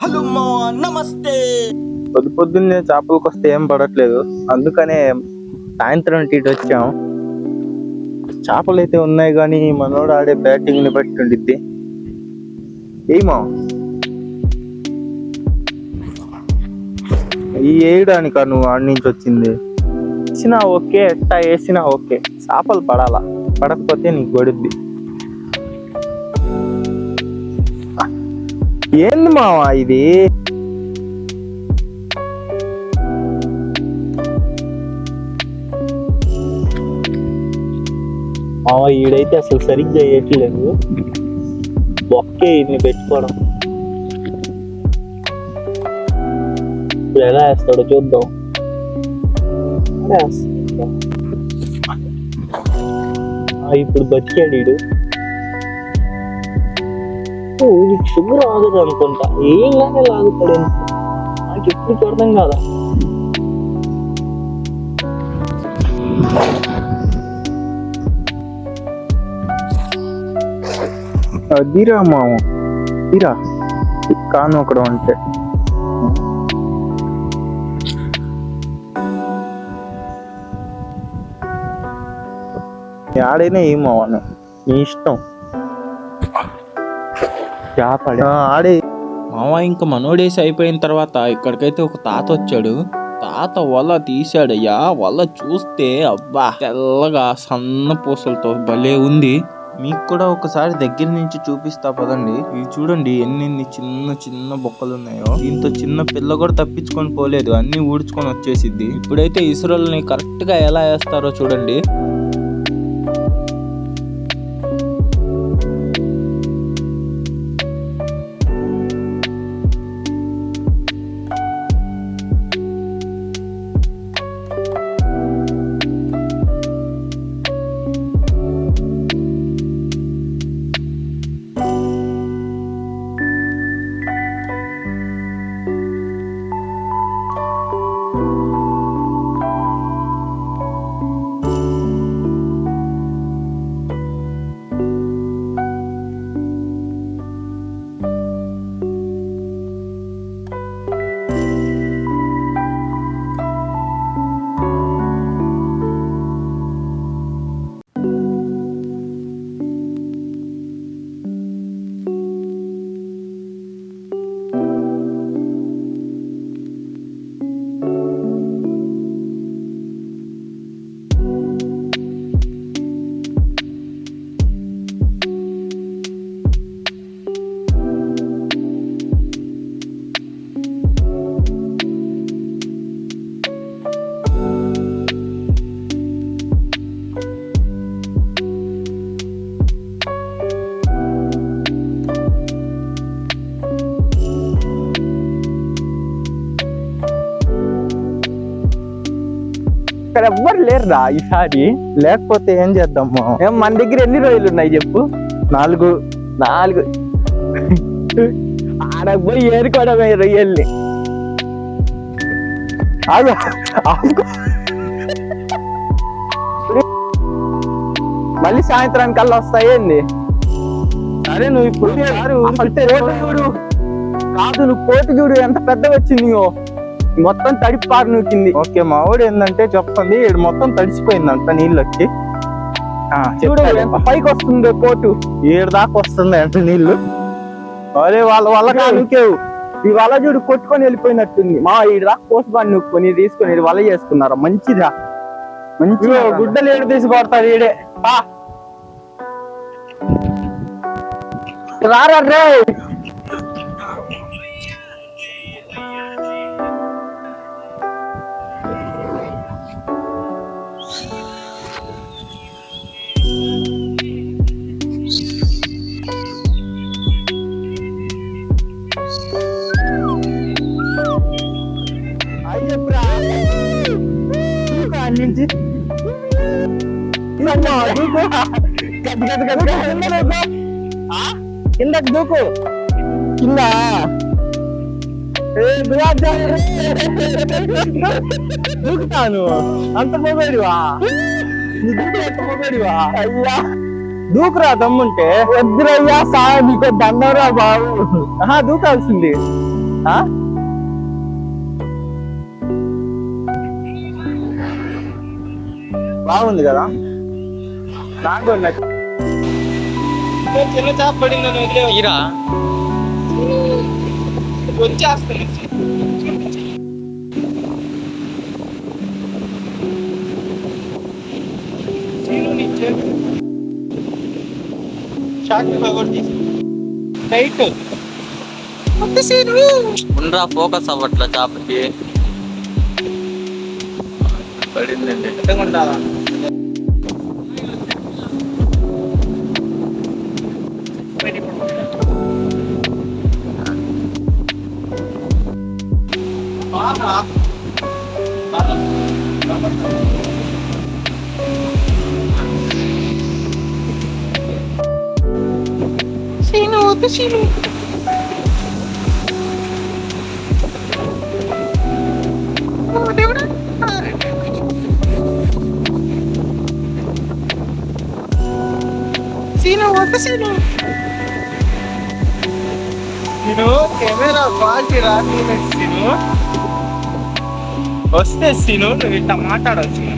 Hello మావా, నమస్తే. పొద్దున్నే చేపలకు వస్తే ఏం పడట్లేదు, అందుకనే సాయంత్రం టీటి వచ్చాం. చేపలు అయితే ఉన్నాయి కానీ మనోడు ఆడే బ్యాటింగ్ ని బట్టి ఉండిద్ది. ఏమో ఈ వేయడానికా నువ్వు ఆడి నుంచి వచ్చింది? వేసినా ఓకే, ఎట్టా వేసినా ఓకే, చేపలు పడాలా, పడకపోతే నీకు పడుద్ది. ఏంది మావా ఇది? ఈడైతే అసలు సరిగ్గా వేయట్లేదు, ఒక్కే ఇన్ని పెట్టుకోవడం. ఇప్పుడు ఎలా వేస్తాడో చూద్దాం. ఇప్పుడు బతికాడు వీడు. షుగర్ ఆగదు అనుకుంటా, ఏం కానీ లాగుతాడు, నాకు ఎప్పుడు అర్థం కాదా. అదిరా మామ, ఇరా కాను ఒకడు అంటే ఆడైనా ఏమవను, నీ ఇష్టం. ఆడే మావా, ఇంకా మనోడేసి అయిపోయిన తర్వాత ఇక్కడికైతే ఒక తాత వచ్చాడు. తాత వల తీసాడయ్యా. వల చూస్తే అబ్బా తెల్లగా సన్న పూసలతో భలే ఉంది. మీకు కూడా ఒకసారి దగ్గర నుంచి చూపిస్తా పదండి. ఇవి చూడండి ఎన్ని చిన్న చిన్న బొక్కలు ఉన్నాయో. దీంతో చిన్న పిల్ల కూడా తప్పించుకొని పోలేదు, అన్ని ఊడ్చుకొని వచ్చేసిద్ది. ఇప్పుడైతే ఇసురల్ని కరెక్ట్ గా ఎలా వేస్తారో చూడండి. ఇక్కడ ఎవ్వరు లేరురా ఈసారి, లేకపోతే ఏం చేద్దాము? మన దగ్గర ఎన్ని రొయ్యలు ఉన్నాయి చెప్పు? 4 ఆడకు పోయి ఏరుకోవడమే రొయ్యల్ని. మళ్ళీ సాయంత్రానికల్లా వస్తాయేంది? సరే నువ్వు ఇప్పుడు చూడు కాదు, నువ్వు కోటి చూడు ఎంత పెద్ద వచ్చింది, మొత్తం తడిపి పారు నూకింది. ఓకే, మా వాడు ఏంటంటే చెప్తుంది, మొత్తం తడిసిపోయిందంట నీళ్ళొచ్చి. చూడు ఎంత పైకి వస్తుంది కోటు, 7 దాకా వస్తుంది అంటే నీళ్లు. అరే వాళ్ళ వల్ల నూకేవు, ఈ వల చూడు కొట్టుకొని వెళ్ళిపోయినట్టుంది. మా 7 దాకా కోసుకొని నూక్కొని తీసుకొని వల చేసుకున్నారా? మంచిదా, మంచిగా గుడ్డలు ఏడు తీసి కొడతారు ఈడే. రారా రే. కిందకి దూకు, కింద దూకుతాను. అంత మొగడివా? అయ్యా దూకురా దమ్ముంటే. వద్దురయ్యా సార్, నీకు దండరా బాబు. దూకాల్సింది. ఆ? బాగుంది కదా, నాకు కూడా నచ్చింది. చిన్న చేప పడిందని వదిలే తీరా వచ్చేస్తుంది. ఉండరా ఫోకస్ అవ్వట్ల చేపకి పడిందండి. కెమెరా క్వాలిటీ రాదు సీను. వస్తే సీను నువ్వు ఇట్లా మాట్లాడవచ్చు.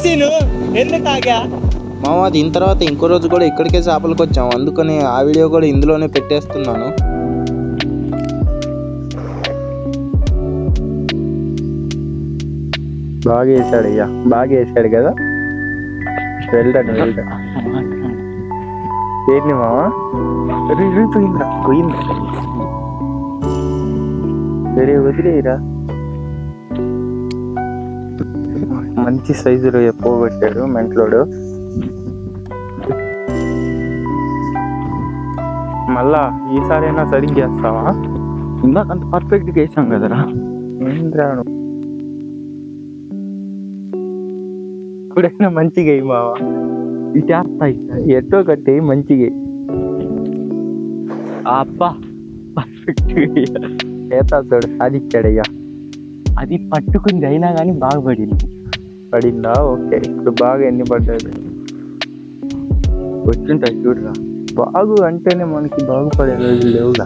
సీను ఎందుకు ఆగా మామ దీని తర్వాత ఇంకో రోజు కూడా ఇక్కడికే చేపలకు వచ్చాము, అందుకని ఆ వీడియో కూడా ఇందులోనే పెట్టేస్తున్నాను. బాగా వేసాడు అయ్యా, బాగా వేసాడు కదా. వెళ్తాడు ఏంటి మావా, పోయిందా సరే వదిలేరా. మంచి సైజులో పోగొట్టాడు మెంట్లోడు. మళ్ళా ఈసారైనా సరిగ్గా చేస్తావా? ఇందాక అంత పర్ఫెక్ట్ గా వేసాం కదరా. ఏంద్రాను ఇప్పుడైనా మంచిగా అయ్యి మావా, ఇటేస్తాయి ఎట్టో కట్టి మంచిగా అబ్బా పర్ఫెక్ట్ ఏతాడు అది ఇచ్చాడయ్యా. అది పట్టుకుంది అయినా కానీ బాగుపడింది. పడిందా? ఓకే, ఇప్పుడు బాగా ఎన్ని పడ్డాడు? వచ్చింటాయి చూడరా. బాగు అంటేనే మనకి బాగుపడే రోజులు లేవుగా.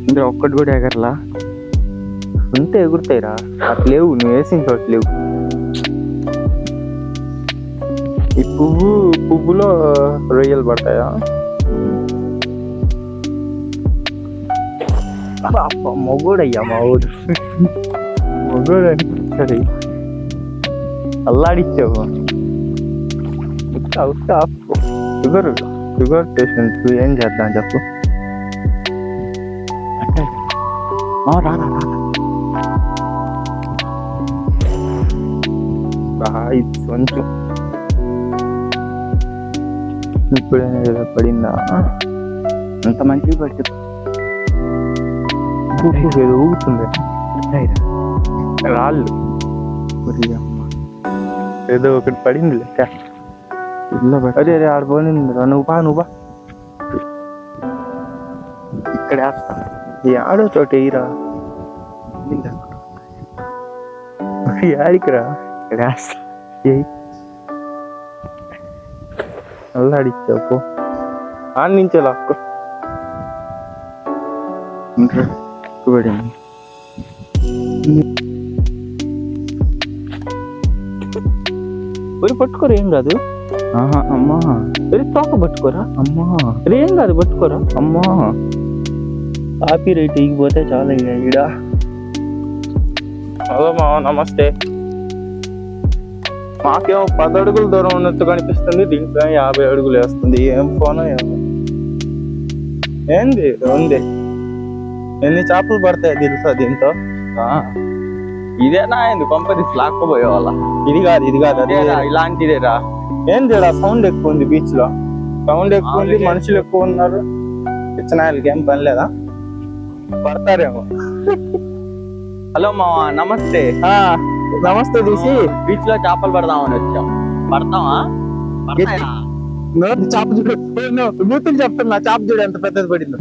ఇందులో ఒక్కటి కూడా ఎగరలా. ఉంటే ఎగురుతాయిరా, అట్లా లేవు, నువ్వు వేసిన చోట లేవు. ఈ పువ్వులో రొయ్యలు పడతాయా? మొగోడయ్యా మా ఊరు, మొగోడు అనిపించాడు. అల్లాడిచ్చావు. షుగర్ పేషెంట్ ఏం చేద్దాం చెప్పు. ఇది కొంచెం ఇప్పుడైనా ఏదో పడిందా? అంత మంచిగా పట్టు ఏదో ఊగుతుంది రాళ్ళు. ఏదో ఒకటి పడింది లెక్క. అదే అదే ఆడిపోయింది. నువ్వు బా ఇక్కడ వేస్తా. ఈ ఆడో చోట వేయరా, ఆడికిరా, ఇక్కడ వేస్తా. అల్లాడిచ్చావు ఆడ నుంచే లాక్కో. పట్టుకోరా, ఏం కాదు. అమ్మా తోక పట్టుకోరా. అమ్మా ఏం కాదు, పట్టుకోరా. అమ్మా కాపీ రైట్ ఇగిపోతే చాలా ఈడ. హలో మా నమస్తే. మాకేమో 10 అడుగుల దూరం ఉన్నట్టు కనిపిస్తుంది, దీంట్లో 50 అడుగులు వేస్తుంది. ఏం ఫోన్ ఏమో. ఏంది ఉంది, ఎన్ని చేపలు పడతాయి తెలుసా దీంతో? ఇదేనా ఏంది కొంపదీసి లాక్కపోయే వాళ్ళ? ఇది కాదు అదేరా, ఇలాంటిదేరా. ఏంది సౌండ్ ఎక్కువ ఉంది, బీచ్ లో సౌండ్ ఎక్కువ ఉంది, మనుషులు ఎక్కువ ఉన్నారు. పిచ్చనాయలకి ఏం పని లేదా? పడతారేమో. హలో మావా, నమస్తే. నమస్తే. తీసి బీచ్ లో చేపలు పడదామని వచ్చాం. పడతావా? చేప చూడు, బూతులు చెప్తున్నా. చేప చూడు ఎంత పెద్దది పడిందో.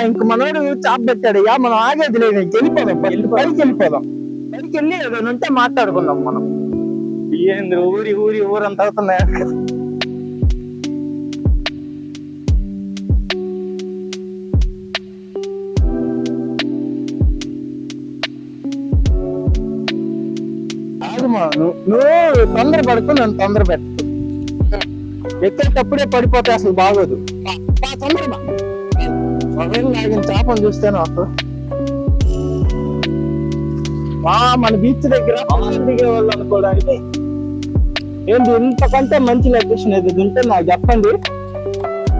ఇంక మనోడు చేప పెట్టాడు. మనం ఆగేది లేదు, వెళ్ళిపోదాం. పైకి వెళ్ళిపోదాం. పైకి వెళ్ళి ఏదైనా ఉంటే మాట్లాడుకుందాం మనం. ఏంది ఊరంతా అవుతున్నాయా? నువ్వు తొందర పడుకో, నన్ను తొందర పెట్టు. ఎక్కేటప్పుడే పడిపోతే అసలు బాగోదు. తొందరగా లాగిన చేపను చూస్తేనే అసలు మన బీచ్ దగ్గర దిగే వాళ్ళు అనుకోవడానికి ఏంటి ఇంతకంటే మంచి లొకేషన్ ఏది ఉంటే నాకు చెప్పండి.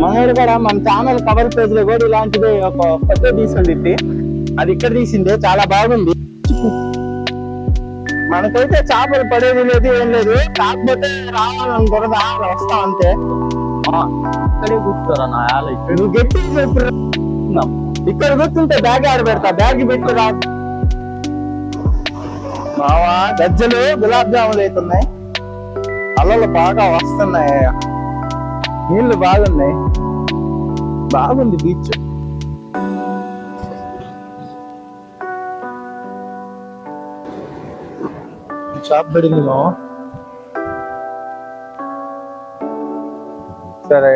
మనోడు కూడా మన ఛానల్ కవర్ పేజ్ లో కూడా ఇలాంటిదే ఒక ఫోటో తీసింది. అది ఇక్కడ తీసిందే, చాలా బాగుంది. మనకైతే చేపలు పడేది లేదు, ఏం లేదు. కాకపోతే రావాలని దొరద వస్తా అంతే. ఇక్కడే కూర్చోరా నా నువ్వు గట్టి చెప్పు. ఇక్కడ కూర్చుంటే బ్యాగ్ ఆడ పెడతా, బ్యాగ్ పెట్టి రా. మావా గజ్జలు గులాబ్ జాములు అవుతున్నాయి, అలలు బాగా వస్తున్నాయి, నీళ్లు బాగున్నాయి, బాగుంది బీచ్. షాప్ పడింది మా. సరే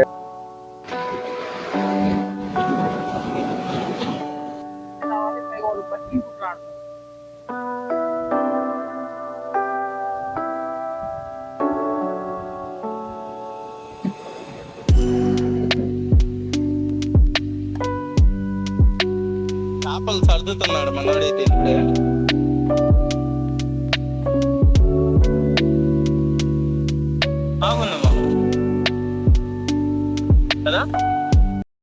చేపలు సర్దుతున్నాడు మనోడైతే.